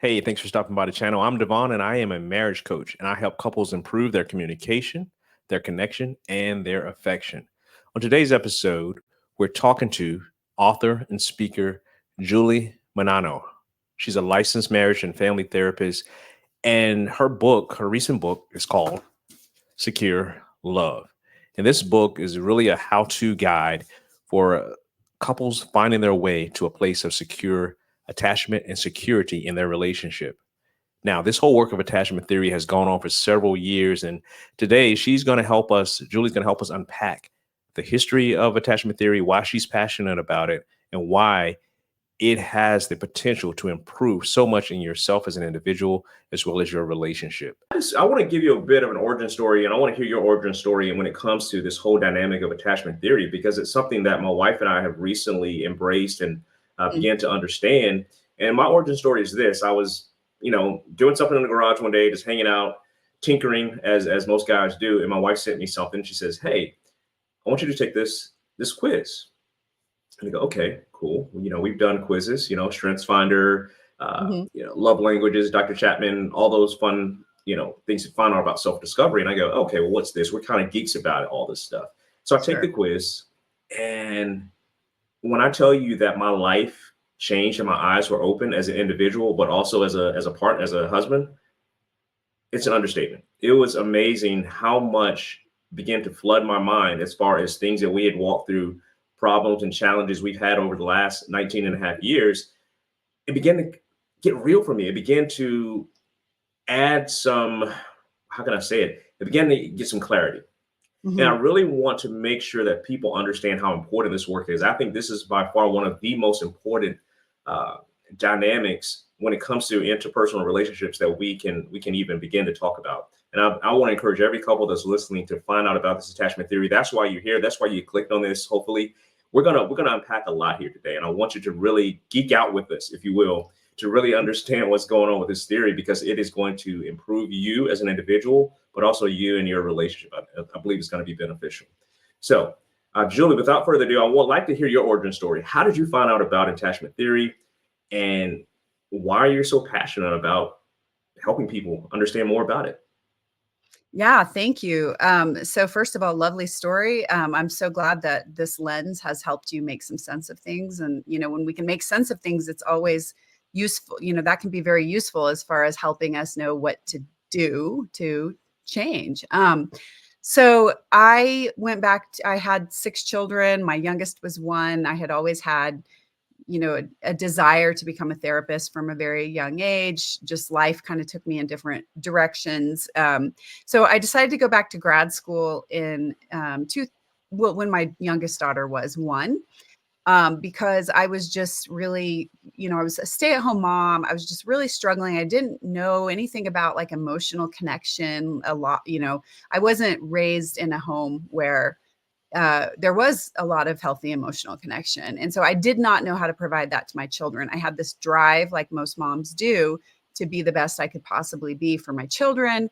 Hey, thanks for stopping by the channel. I'm Devon and I am a marriage coach and I help couples improve their communication, their connection, and their affection. On today's episode, we're talking to author and speaker Julie Menanno. She's a licensed marriage and family therapist, and her recent book, is called Secure Love. And this book is really a how to guide for couples finding their way to a place of secure attachment and security in their relationship. Now, this whole work of attachment theory has gone on for several years. And today Julie's going to help us unpack the history of attachment theory, why she's passionate about it, and why it has the potential to improve so much in yourself as an individual, as well as your relationship. I want to give you a bit of an origin story, and I want to hear your origin story. And when it comes to this whole dynamic of attachment theory, because it's something that my wife and I have recently embraced and began to understand. And my origin story is this: I was, doing something in the garage one day, just hanging out, tinkering as most guys do. And my wife sent me something. She says, "Hey, I want you to take this quiz." And I go, okay, cool. We've done quizzes, Strengths Finder, Mhm. love languages, Dr. Chapman, all those fun, things to find out about self-discovery. And I go, okay, well, what's this? We're kind of geeks about it, all this stuff. So I take the Sure. quiz, and when I tell you that my life changed and my eyes were open as an individual, but also as a husband, it's an understatement. It was amazing how much began to flood my mind as far as things that we had walked through, problems and challenges we've had over the last 19 and a half years. It began to get real for me. It began to add some, how can I say it? It began to get some clarity. And I Mhm. really want to make sure that people understand how important this work is. I think this is by far one of the most important uh, dynamics when it comes to interpersonal relationships that we can even begin to talk about. And I want to encourage every couple that's listening to find out about this attachment theory. That's why you're here. That's why you clicked on this. Hopefully, we're gonna unpack a lot here today, and I want you to really geek out with this, if you will, to really understand what's going on with this theory, because it is going to improve you as an individual, but also you and your relationship. I believe it's going to be beneficial. So, Julie, without further ado, I would like to hear your origin story. How did you find out about attachment theory, and why are you so passionate about helping people understand more about it? Yeah, thank you. So first of all, lovely story. I'm so glad that this lens has helped you make some sense of things. And, when we can make sense of things, it's always useful. That can be very useful as far as helping us know what to do to change. So I went back, I had 6 children. My youngest was 1. I had always had a desire to become a therapist from a very young age. Just life kind of took me in different directions. So I decided to go back to grad school when my youngest daughter was 1, because I was just really, I was a stay-at-home mom. I was just really struggling. I didn't know anything about like emotional connection a lot. I wasn't raised in a home where there was a lot of healthy emotional connection. And so I did not know how to provide that to my children. I had this drive, like most moms do, to be the best I could possibly be for my children.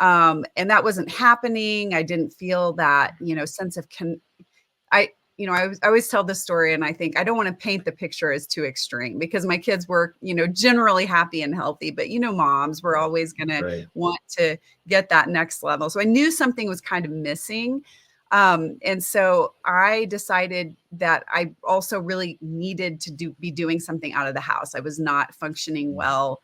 And that wasn't happening. I didn't feel that, sense of I, I always tell this story, and I think I don't want to paint the picture as too extreme, because my kids were, generally happy and healthy, but moms were Right. always going to Right. want to get that next level. So I knew something was kind of missing. And so I decided that I also really needed to be doing something out of the house. I was not functioning well,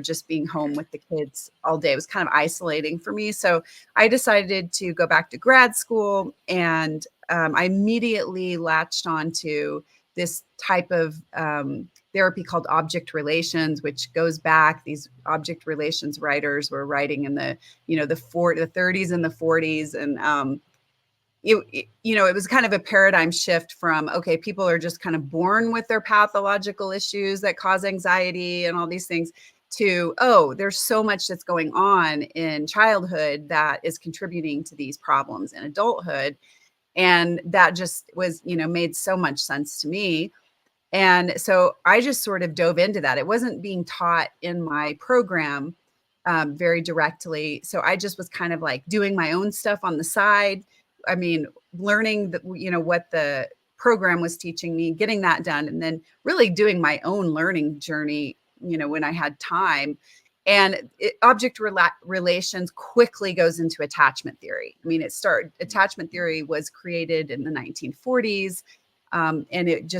just being home with the kids all day. It was kind of isolating for me. So I decided to go back to grad school, and I immediately latched on to this type of therapy called object relations, which goes back. These object relations writers were writing in the, the 30s and the 40s. And it was kind of a paradigm shift from, okay, people are just kind of born with their pathological issues that cause anxiety and all these things, to, oh, there's so much that's going on in childhood that is contributing to these problems in adulthood. And that just was, made so much sense to me. And so I just sort of dove into that. It wasn't being taught in my program very directly. So I just was kind of like doing my own stuff on the side. I mean, learning what the program was teaching me, getting that done, and then really doing my own learning journey when I had time. And relations quickly goes into attachment theory. I mean, attachment theory was created in the 1940s. And it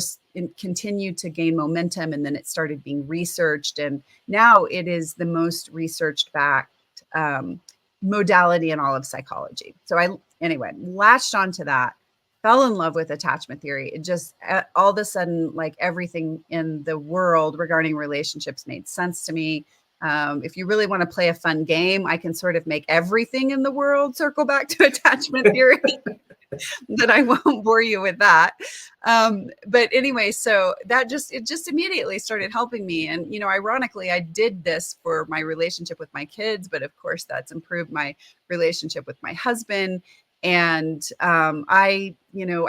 continued to gain momentum, and then it started being researched. And now it is the most researched backed modality in all of psychology. So anyway, latched onto that, fell in love with attachment theory. It just all of a sudden, like everything in the world regarding relationships made sense to me. If you really want to play a fun game, I can sort of make everything in the world circle back to attachment theory. That I won't bore you with that. But anyway, so it just immediately started helping me. And, ironically, I did this for my relationship with my kids, but of course that's improved my relationship with my husband. And I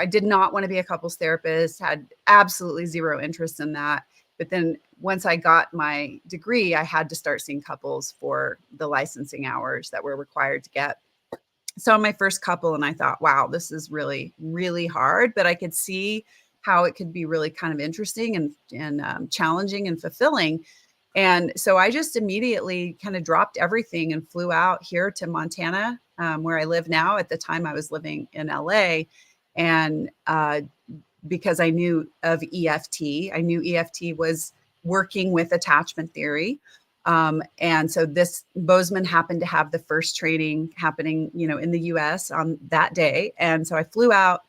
did not want to be a couples therapist, had absolutely zero interest in that. But then once I got my degree, I had to start seeing couples for the licensing hours that were required to get. So my first couple, and I thought, wow, this is really, really hard, but I could see how it could be really kind of interesting and challenging and fulfilling. And so I just immediately kind of dropped everything and flew out here to Montana, where I live now. At the time I was living in LA, and because I knew of EFT, I knew EFT was working with attachment theory. And so Bozeman happened to have the first training happening, in the US on that day. And so I flew out,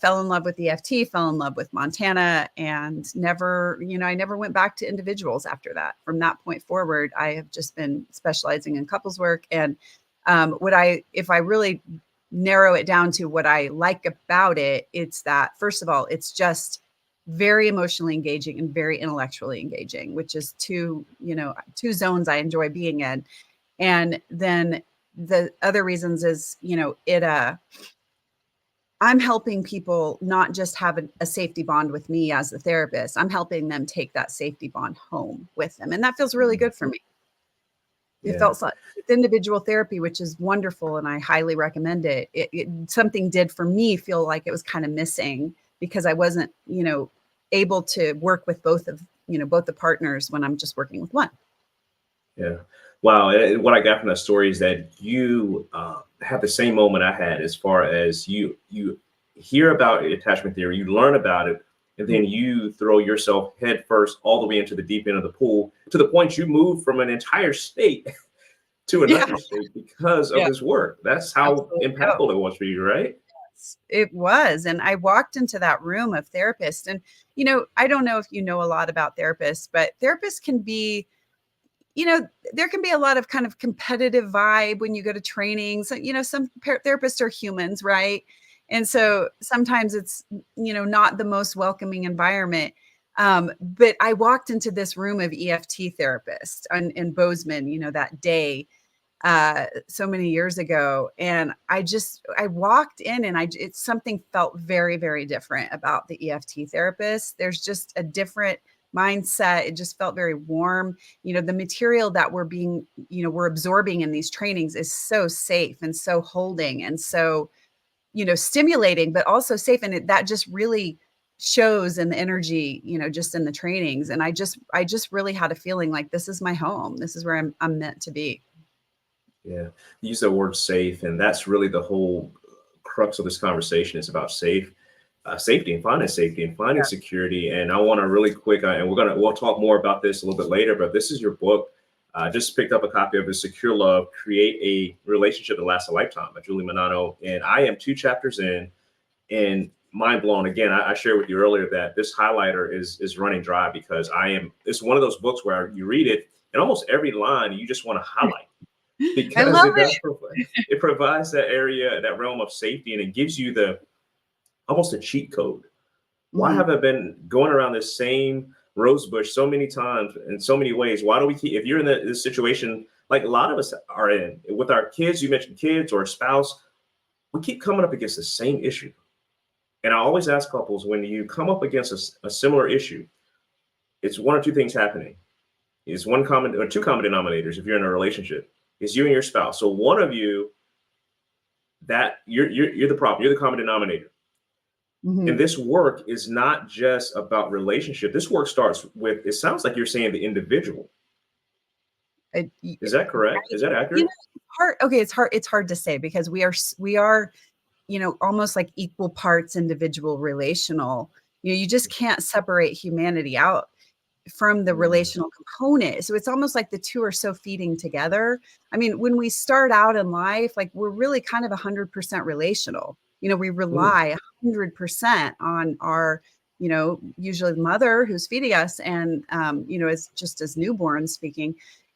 fell in love with EFT, fell in love with Montana, and I never went back to individuals after that. From that point forward, I have just been specializing in couples work. And if I really narrow it down to what I like about it, it's that, first of all, it's just very emotionally engaging and very intellectually engaging, which is two zones I enjoy being in. And then the other reasons is, I'm helping people not just have a safety bond with me as a therapist. I'm helping them take that safety bond home with them. And that feels really good for me. It felt like with individual therapy, which is wonderful, and I highly recommend it. Something did for me feel like it was kind of missing, because I wasn't, able to work with both the partners when I'm just working with one. Yeah. Wow. What I got from that story is that you have the same moment I had, as far as you hear about attachment theory, you learn about it, and then you throw yourself head first all the way into the deep end of the pool, to the point you move from an entire state to another state because of this work. That's how impactful it was for you, right? It was. And I walked into that room of therapists, and, I don't know if you know a lot about therapists, but therapists can be, there can be a lot of kind of competitive vibe when you go to training. So, some therapists are humans, right? And so sometimes it's, not the most welcoming environment. But I walked into this room of EFT therapists in Bozeman, that day, so many years ago. And I walked in, and something felt very, very different about the EFT therapist. There's just a different mindset. It just felt very warm. The material that we're absorbing in these trainings is so safe and so holding and so, stimulating, but also safe. And that just really shows in the energy, just in the trainings. And I just really had a feeling like, this is my home. This is where I'm meant to be. Yeah, you use the word safe, and that's really the whole crux of this conversation. Is about safety and finding security. And I want to really quick, and we'll talk more about this a little bit later. But this is your book. Just picked up a copy of it, Secure Love: Create a Relationship That Lasts a Lifetime, by Julie Menanno. And I am 2 chapters in, and mind blown. Again, I shared with you earlier that this highlighter is running dry, because it's one of those books where you read it, and almost every line you just want to highlight, because it provides that area, that realm of safety, and it gives you almost a cheat code. Why have I been going around this same rose bush so many times in so many ways? Why do we keep, if you're in this situation, like a lot of us are in with our kids, you mentioned kids or a spouse, we keep coming up against the same issue. And I always ask couples, when you come up against a similar issue, it's one or two things happening. It's one common or two common denominators. If you're in a relationship, it's you and your spouse. So one of you, that you're the problem, you're the common denominator. And Mhm. this work is not just about relationship. This work starts with, it sounds like you're saying the individual. It y Is that correct? Right? Is that You know, accurate? it's hard okay, it's hard to say because we are, almost like equal parts individual relational. You just can't separate humanity out from the Mm, relational component. So it's almost like the two are so feeding together. I mean, when we start out in life, like we're really kind of 100% relational. We mm, rely 100% on our, usually mother who's feeding us and, as just as newborns speaking.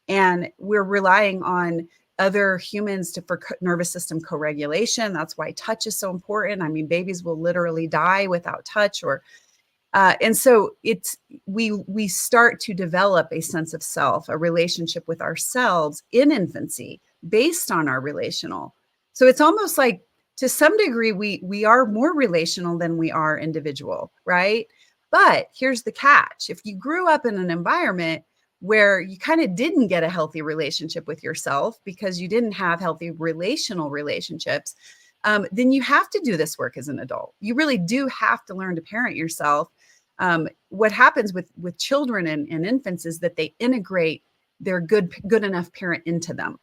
And we're relying on other humans for nervous system co-regulation. That's why touch is so important. I mean, babies will literally die without touch or and so we start to develop a sense of self, a relationship with ourselves in infancy based on our relational. So it's almost like to some degree we are more relational than we are individual, right? But here's the catch. If you grew up in an environment where you kind of didn't get a healthy relationship with yourself because you didn't have healthy relational relationships, then you have to do this work as an adult. You really do have to learn to parent yourself. What happens with children and infants is that they integrate their good enough parent into them.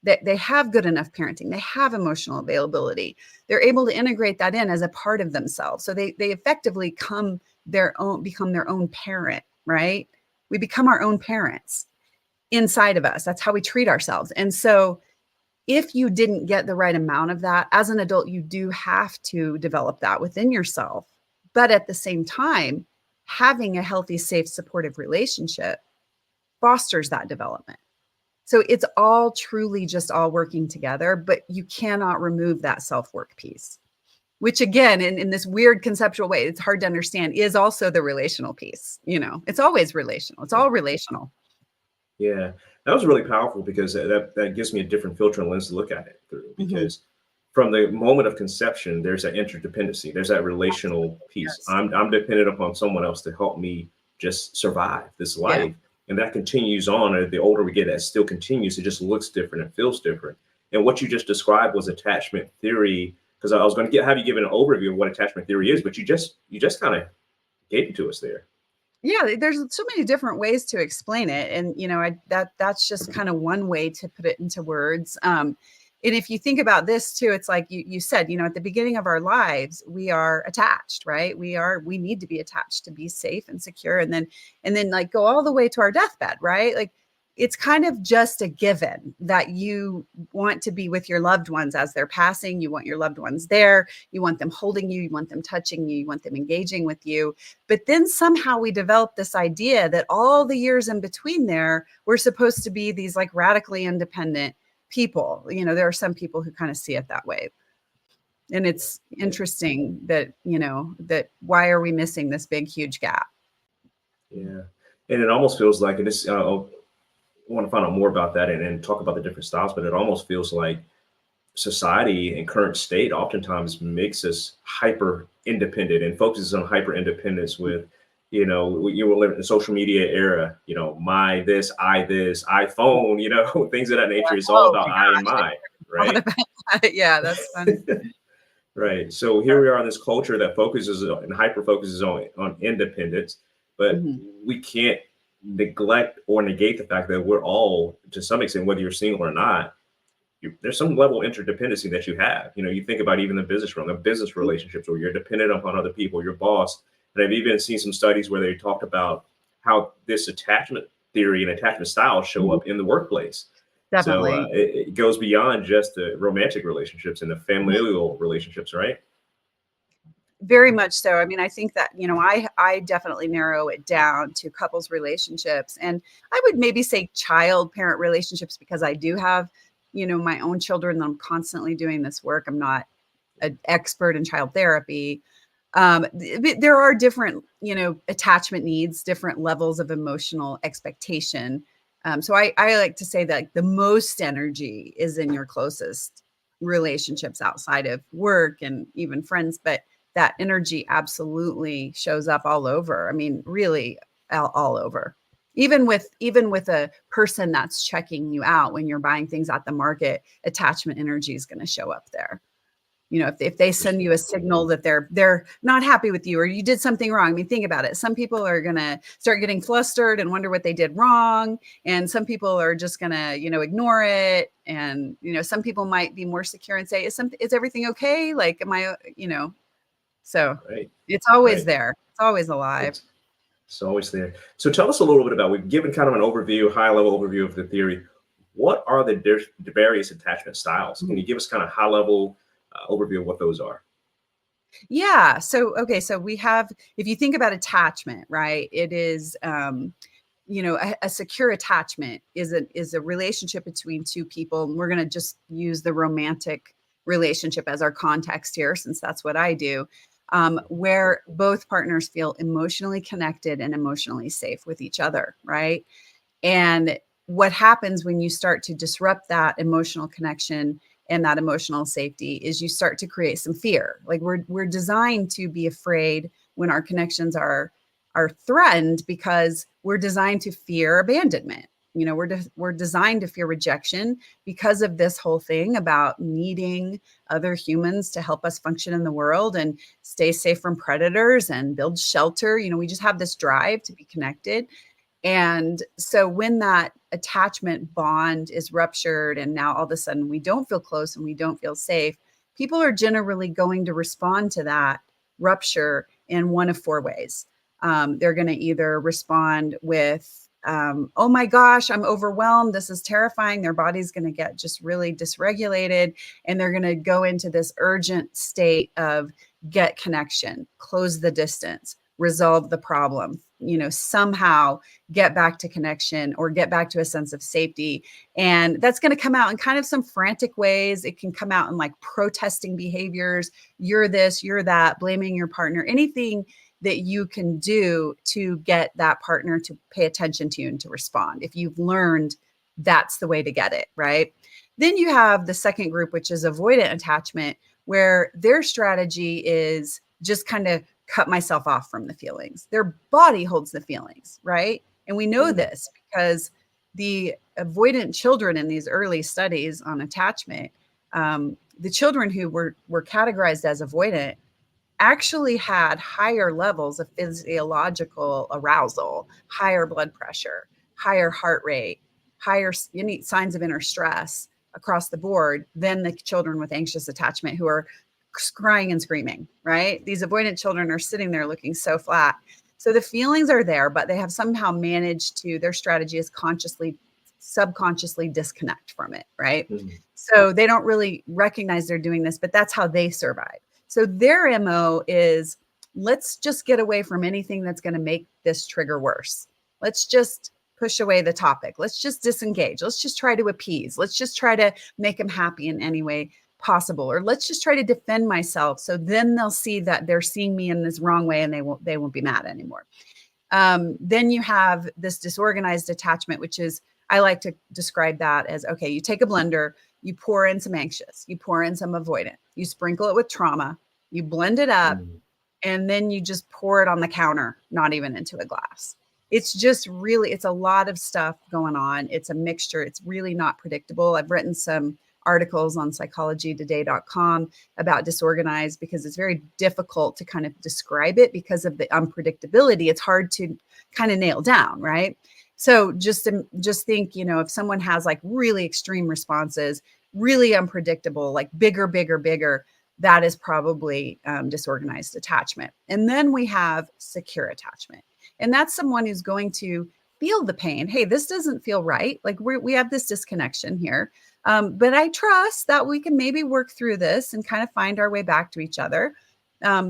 That they have good enough parenting, they have emotional availability. They're able to integrate that in as a part of themselves. So they effectively become their own parent, right? We become our own parents inside of us. That's how we treat ourselves. And so if you didn't get the right amount of that as an adult, you do have to develop that within yourself. But at the same time, having a healthy, safe, supportive relationship fosters that development. So it's all truly just all working together, but you cannot remove that self work piece, which again, in this weird conceptual way, it's hard to understand, is also the relational piece. It's always relational, it's yeah. all relational. Yeah, that was really powerful because that gives me a different filter and lens to look at it through. Mm-hmm. Because from the moment of conception, there's that interdependency. There's that relational piece. Yes. I'm dependent upon someone else to help me just survive this Yeah. life, and that continues on. And the older we get, that still continues. It just looks different and feels different. And what you just described was attachment theory. Because I was going to have you give an overview of what attachment theory is, but you just kind of gave it to us there. Yeah, there's so many different ways to explain it, and that's just kind of one way to put it into words. And if you think about this too, it's like you said, at the beginning of our lives, we are attached, right? We need to be attached to be safe and secure, and then like go all the way to our deathbed, right? Like it's kind of just a given that you want to be with your loved ones as they're passing. You want your loved ones there. You want them holding you. You want them touching you. You want them engaging with you. But then somehow we developed this idea that all the years in between there, we're supposed to be these like radically independent people. There are some people who kind of see it that way. And it's Yeah, interesting that why are we missing this big, huge gap? yeah. And it almost feels like, and this, I want to find out more about that and talk about the different styles, but it almost feels like society and current state oftentimes makes us hyper independent and focuses on hyper independence with, you will live in the social media era, my this, iPhone, things of that nature. It's all Oh about my I and gosh, I my, thought right? about that. Yeah, that's funny. Right. So here we are in this culture that focuses and hyper focuses on independence, but Mhm. we can't neglect or negate the fact that we're all, to some extent, whether you're single or not, there's some level of interdependency that you have. You think about even the business realm, the business relationships where you're dependent upon other people, your boss. And I've even seen some studies where they talked about how this attachment theory and attachment styles show Mhm. up in the workplace. So Definitely. it goes beyond just the romantic relationships and the familial relationships, right? Very much so. I mean, I think that, I definitely narrow it down to couples relationships. And I would maybe say child parent relationships because I do have, my own children that I'm constantly doing this work. I'm not an expert in child therapy. There are different, attachment needs, different levels of emotional expectation. So I like to say that like, the most energy is in your closest relationships outside of work and even friends, but that energy absolutely shows up all over. I mean, really all over. Even with a person that's checking you out when you're buying things at the market, attachment energy is going to show up there. If they send you a signal that they're not happy with you or you did something wrong. I mean, think about it. Some people are going to start getting flustered and wonder what they did wrong. And some people are just going to, ignore it. And, some people might be more secure and say, is everything okay? Like, am I, so Right. it's always Right. there. It's always alive. It's always there. So tell us a little bit about, we've given kind of an overview, high level overview of the theory. What are the various attachment styles? Can you give us kind of high level overview of what those are? Yeah. So, okay. So we have, if you think about attachment, right, it is, a secure attachment is a relationship between two people. And we're going to just use the romantic relationship as our context here, since that's what I do, where both partners feel emotionally connected and emotionally safe with each other, right? And what happens when you start to disrupt that emotional connection and that emotional safety is you start to create some fear. Like we're designed to be afraid when our connections are threatened because we're designed to fear abandonment. We're designed to fear rejection because of this whole thing about needing other humans to help us function in the world and stay safe from predators and build shelter. We just have this drive to be connected. And so when that attachment bond is ruptured and now all of a sudden we don't feel close and we don't feel safe, people are generally going to respond to that rupture in one of four ways. They're going to either respond with, oh my gosh, I'm overwhelmed. This is terrifying. Their body's going to get just really dysregulated. And they're going to go into this urgent state of get connection, close the distance, resolve the problem, somehow get back to connection or get back to a sense of safety. And that's going to come out in kind of some frantic ways. It can come out in like protesting behaviors. You're this, you're that, blaming your partner, anything that you can do to get that partner to pay attention to you and to respond. If you've learned that's the way to get it, right? Then you have the second group, which is avoidant attachment, where their strategy is just kind of cut myself off from the feelings. Their body holds the feelings, right? And we know Mm. this because the avoidant children in these early studies on attachment, the children who were categorized as avoidant actually had higher levels of physiological arousal, higher blood pressure, higher heart rate, higher any signs of inner stress across the board than the children with anxious attachment who are crying and screaming, right? These avoidant children are sitting there looking so flat. So the feelings are there, but they have somehow managed to, their strategy is subconsciously disconnect from it, right? Mm. So they don't really recognize they're doing this, but that's how they survive. So their MO is let's just get away from anything that's going to make this trigger worse. Let's just push away the topic. Let's just disengage. Let's just try to appease. Let's just try to make them happy in any way possible. Or let's just try to defend myself. So then they'll see that they're seeing me in this wrong way and they won't be mad anymore. Then you have this disorganized attachment, which is, I like to describe that as, okay, you take a blender, you pour in some anxious, you pour in some avoidant, you sprinkle it with trauma, you blend it up, Mm. and then you just pour it on the counter, not even into a glass. It's just really, it's a lot of stuff going on. It's a mixture. It's really not predictable. I've written some articles on psychologytoday.com about disorganized because it's very difficult to kind of describe it because of the unpredictability. It's hard to kind of nail down, right? So just think, if someone has like really extreme responses, really unpredictable, like bigger, that is probably disorganized attachment. And then we have secure attachment. And that's someone who's going to feel the pain. Hey, this doesn't feel right. Like we have this disconnection here. But I trust that we can maybe work through this and kind of find our way back to each other.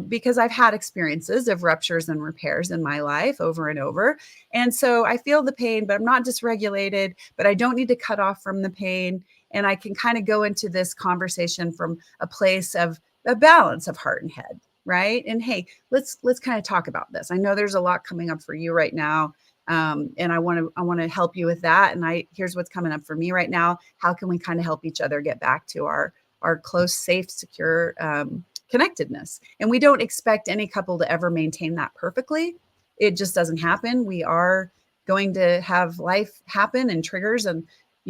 Because I've had experiences of ruptures and repairs in my life over and over. And so I feel the pain, but I'm not dysregulated, but I don't need to cut off from the pain. And I can kind of go into this conversation from a place of a balance of heart and head, right? And hey, let's kind of talk about this. I know there's a lot coming up for you right now. And I want to help you with that. And here's what's coming up for me right now. How can we kind of help each other get back to our close, safe, secure connectedness? And we don't expect any couple to ever maintain that perfectly. It just doesn't happen. We are going to have life happen and triggers and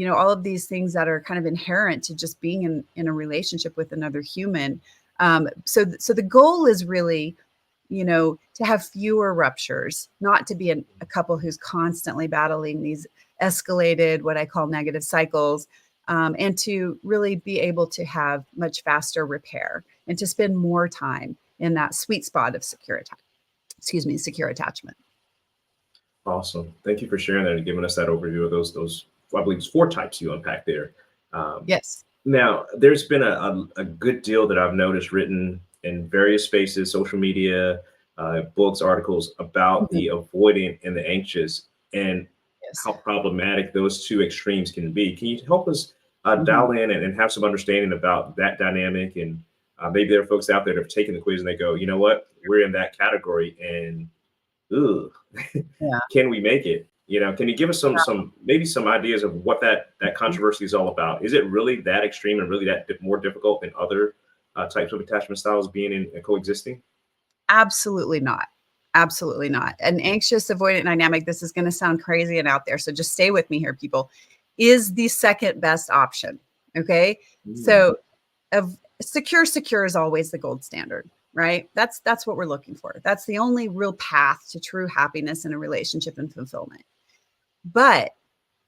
all of these things that are kind of inherent to just being in a relationship with another human. So the goal is really, to have fewer ruptures, not to be a couple who's constantly battling these escalated, what I call negative cycles, and to really be able to have much faster repair and to spend more time in that sweet spot of secure attachment. Awesome. Thank you for sharing that and giving us that overview of those I believe it's four types you unpack there. Um, Yes. Now, there's been a good deal that I've noticed written in various spaces, social media, books, articles about Mhm. the avoidant and the anxious and Yes. how problematic those two extremes can be. Can you help us Mhm. dial in and have some understanding about that dynamic? And maybe there are folks out there that have taken the quiz and they go, you know what, we're in that category, and ooh, Yeah. can we make it? Can you give us some maybe some ideas of what that Mhm. controversy is all about? Is it really that extreme and really that more difficult than other types of attachment styles being in coexisting? Absolutely not. Absolutely not. An anxious avoidant dynamic, this is going to sound crazy and out there, so just stay with me here, people, is the second best option. Okay. Mm, So of secure is always the gold standard, right? That's what we're looking for. That's the only real path to true happiness in a relationship and fulfillment. But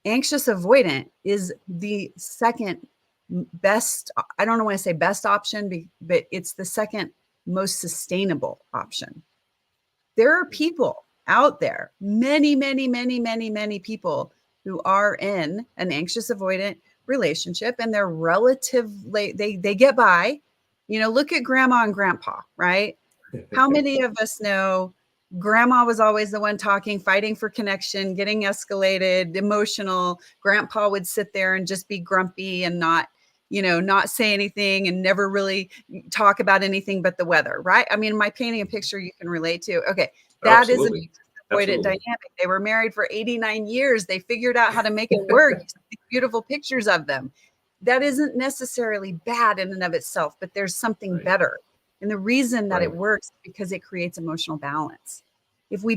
anxious avoidant is the second best. I don't want to say best option, but it's the second most sustainable option. There are people out there, many, many, many, many, many people who are in an anxious avoidant relationship and they're relatively, they get by. Look at grandma and grandpa, right? How many of us know grandma was always the one talking, fighting for connection, getting escalated, emotional? Grandpa would sit there and just be grumpy and not say anything and never really talk about anything but the weather, right? I mean, am I painting a picture you can relate to? Okay. That is an absolutely, avoidant absolutely, dynamic. They were married for 89 years. They figured out how to make it work. You see beautiful pictures of them. That isn't necessarily bad in and of itself, but there's something right, better. And the reason that it right. works is because it creates emotional balance. If we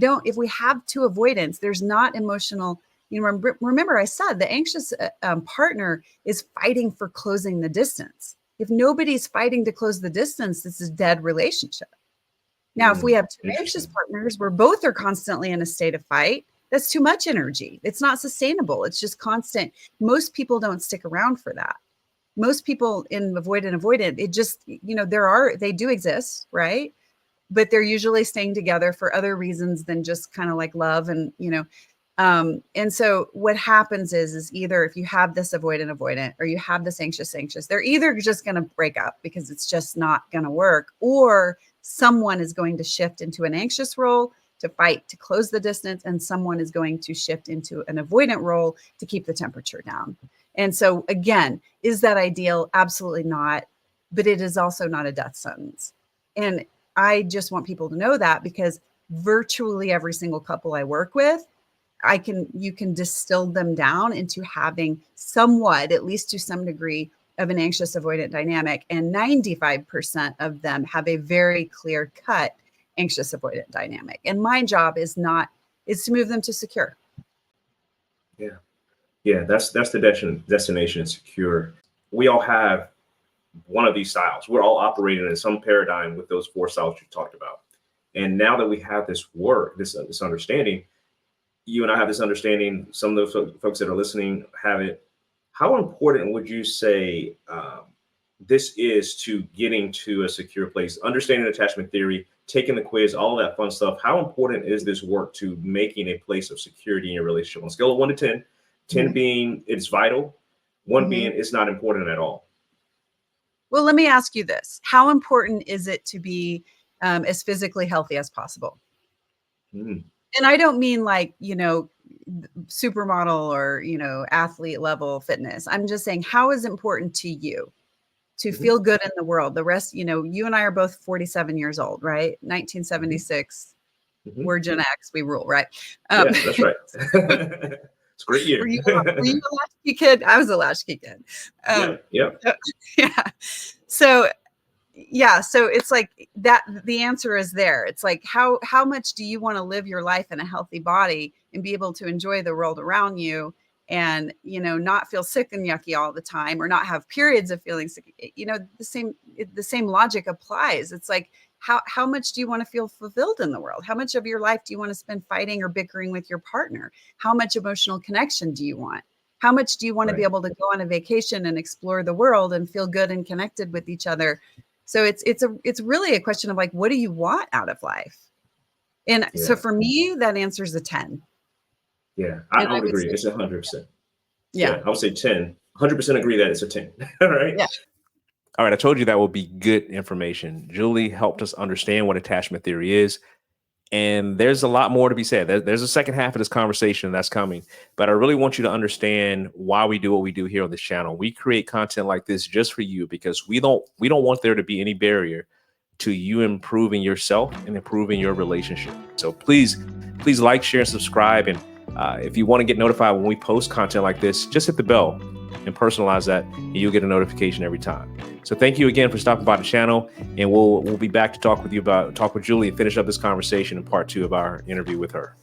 have two avoidance, there's not emotional. Remember I said the anxious partner is fighting for closing the distance. If nobody's fighting to close the distance, this is a dead relationship. Now, if we Mm, have two anxious interesting. partners where both are constantly in a state of fight, that's too much energy. It's not sustainable. It's just constant. Most people don't stick around for that. Most people in avoidant, it just, they do exist, right? But they're usually staying together for other reasons than just kind of like love and so what happens is either if you have this avoidant or you have this anxious, they're either just going to break up because it's just not going to work, or someone is going to shift into an anxious role to fight to close the distance, and someone is going to shift into an avoidant role to keep the temperature down. And so again, is that ideal? Absolutely not. But it is also not a death sentence. And I just want people to know that, because virtually every single couple I work with, you can distill them down into having somewhat, at least to some degree, of an anxious avoidant dynamic. And 95% of them have a very clear cut anxious avoidant dynamic. And my job is to move them to secure. Yeah, yeah. That's the destination is secure. We all have one of these styles. We're all operating in some paradigm with those four styles you talked about. And now that we have this work, this understanding, you and I have this understanding. Some of the folks that are listening have it. How important would you say this is to getting to a secure place? Understanding attachment theory, taking the quiz, all of that fun stuff. How important is this work to making a place of security in your relationship? On a scale of 1 to 10, 10 Mhm. being it's vital, one Mhm. being it's not important at all. Well, let me ask you this. How important is it to be as physically healthy as possible? Mm, And I don't mean like, supermodel or, athlete level fitness. I'm just saying, how is it important to you to mhm, feel good in the world? The rest, you and I are both 47 years old, right? mhm, 1976, mhm. we're Gen X, we rule, right? Um, Yeah, that's right. It's a great were year. you a latchkey kid? I was a latchkey kid. Yeah, Um, yeah. so- yeah. So yeah, so it's like that. The answer is there. It's like, how much do you want to live your life in a healthy body and be able to enjoy the world around you, and, not feel sick and yucky all the time, or not have periods of feeling sick. The same logic applies. It's like, how much do you want to feel fulfilled in the world? How much of your life do you want to spend fighting or bickering with your partner? How much emotional connection do you want? How much do you want to be able to go on a vacation and explore the world and feel good and connected with each other? So it's really a question of like, what do you want out of life? And so for me, that answer is a 10. Yeah, I would agree. It's 100%. Yeah. I would say 10. 100% agree that it's a 10. All right. Yeah. All right. I told you that would be good information. Julie helped us understand what attachment theory is. And there's a lot more to be said. There's a second half of this conversation that's coming. But I really want you to understand why we do what we do here on this channel. We create content like this just for you because we don't want there to be any barrier to you improving yourself and improving your relationship. So please like, share, and subscribe. And if you want to get notified when we post content like this, just hit the bell and personalize that, and you'll get a notification every time. So thank you again for stopping by the channel, and we'll be back to talk with Julie and finish up this conversation in part 2 of our interview with her.